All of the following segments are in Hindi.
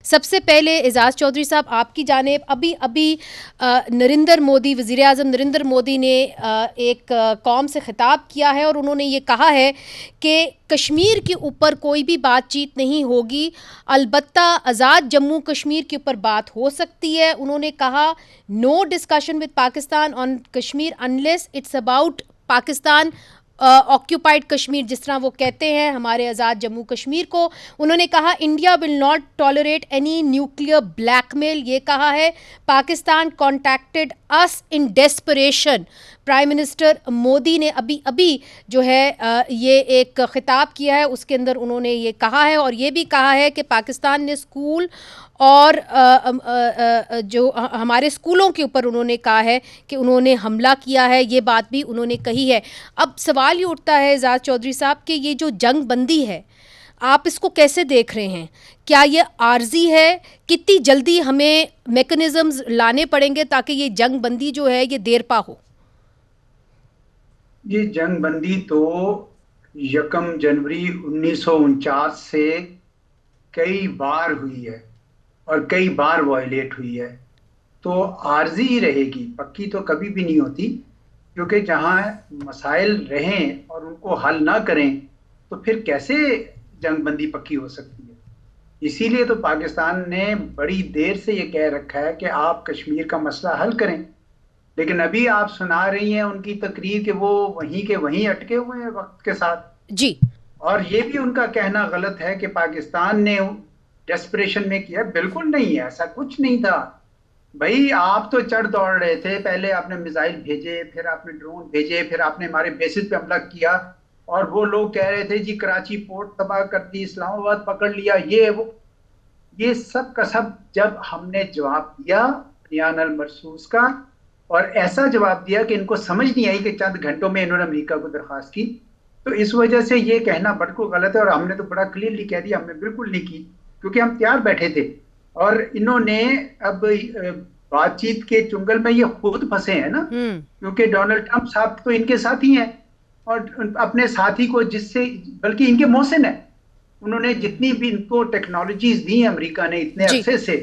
सबसे पहले एजाज चौधरी साहब आपकी जानिब अभी अभी नरेंद्र मोदी, वज़ीर आज़म नरेंद्र मोदी ने एक कौम से खिताब किया है और उन्होंने ये कहा है कि कश्मीर के ऊपर कोई भी बातचीत नहीं होगी, अलबत्ता आज़ाद जम्मू कश्मीर के ऊपर बात हो सकती है। उन्होंने कहा no discussion with Pakistan on Kashmir unless it's about Pakistan occupied Kashmir, जिस तरह वो कहते हैं हमारे आज़ाद जम्मू कश्मीर को। उन्होंने कहा India will not tolerate any nuclear blackmail. ये कहा है Pakistan contacted us in desperation. Prime minister Modi ने अभी अभी जो है ये एक खिताब किया है, उसके अंदर उन्होंने ये कहा है और ये भी कहा है कि पाकिस्तान ने स्कूल और जो हमारे स्कूलों के ऊपर उन्होंने कहा है कि उन्होंने हमला किया है, ये बात भी उन्होंने कही है। अब सवाल ये उठता है एजाज चौधरी साहब कि ये जो जंग बंदी है, आप इसको कैसे देख रहे हैं? क्या ये आर्जी है? कितनी जल्दी हमें मैकेनिज्म्स लाने पड़ेंगे ताकि ये जंग बंदी जो है ये देरपा हो? ये जंग बंदी तो 1 जनवरी 1949 से कई बार हुई है और कई बार वायलेट हुई है। तो आर्जी ही रहेगी, पक्की तो कभी भी नहीं होती, क्योंकि जहां मसाइल रहें और उनको हल ना करें तो फिर कैसे जंग बंदी पक्की हो सकती है। इसीलिए तो पाकिस्तान ने बड़ी देर से ये कह रखा है कि आप कश्मीर का मसला हल करें, लेकिन अभी आप सुना रही हैं उनकी तकरीर कि वो वहीं के वहीं अटके हुए हैं वक्त के साथ। जी। और ये भी उनका कहना गलत है कि पाकिस्तान ने डेस्परेशन में किया, बिल्कुल नहीं है, ऐसा कुछ नहीं था। भाई आप तो चढ़ दौड़ रहे थे, पहले आपने मिसाइल भेजे, फिर आपने ड्रोन भेजे, फिर आपने हमारे बेसिस पे हमला किया और वो लोग कह रहे थे जी कराची पोर्ट तबाह कर दी, इस्लामाबाद पकड़ लिया, ये वो। ये सब का सब जब हमने जवाब दिया बयान अल मरसूस का, और ऐसा जवाब दिया कि इनको समझ नहीं आई कि चंद घंटों में इन्होंने अमेरिका को दरखास्त की, तो इस वजह से ये कहना बिल्कुल गलत है। और हमने तो बड़ा क्लियरली कह दिया, हमने बिल्कुल नहीं की, क्योंकि हम तैयार बैठे थे। और इन्होंने अब बातचीत के चुंगल में ये खुद फंसे हैं ना, क्योंकि डोनाल्ड ट्रंप साहब तो इनके साथ ही हैं और अपने साथी को, जिससे बल्कि इनके मोहसिन है, उन्होंने जितनी भी इनको टेक्नोलॉजीज दी हैं अमेरिका ने इतने जी। अरसे से,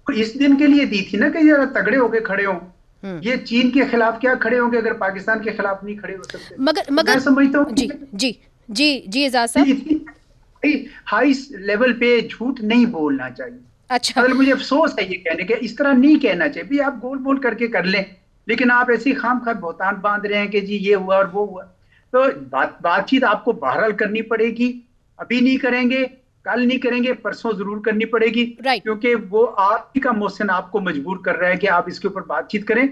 तो इस दिन के लिए दी थी ना कि जरा तगड़े होके खड़े हों। ये चीन के खिलाफ क्या खड़े होंगे अगर पाकिस्तान के खिलाफ नहीं खड़े हो सकते? मगर तो मैं मगर समझता हूँ जी जी जी जी एजाज साहब। इतनी हाई लेवल पे झूठ नहीं बोलना चाहिए। अच्छा। मतलब मुझे अफसोस है ये कहने के, इस तरह नहीं कहना चाहिए। भी आप गोल बोल करके कर लें, लेकिन आप ऐसी खाम खा बहुतान बांध रहे हैं कि जी ये हुआ और वो हुआ। तो बातचीत आपको बहरहाल करनी पड़ेगी। अभी नहीं करेंगे, कल नहीं करेंगे, परसों जरूर करनी पड़ेगी, राइट। क्योंकि वो आप ही का मोहसिन आपको मजबूर कर रहा है कि आप इसके ऊपर बातचीत करें।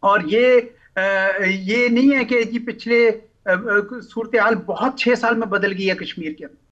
और ये नहीं है कि जी पिछले सूरत हाल बहुत 6 साल में बदल गई है कश्मीर के अंदर।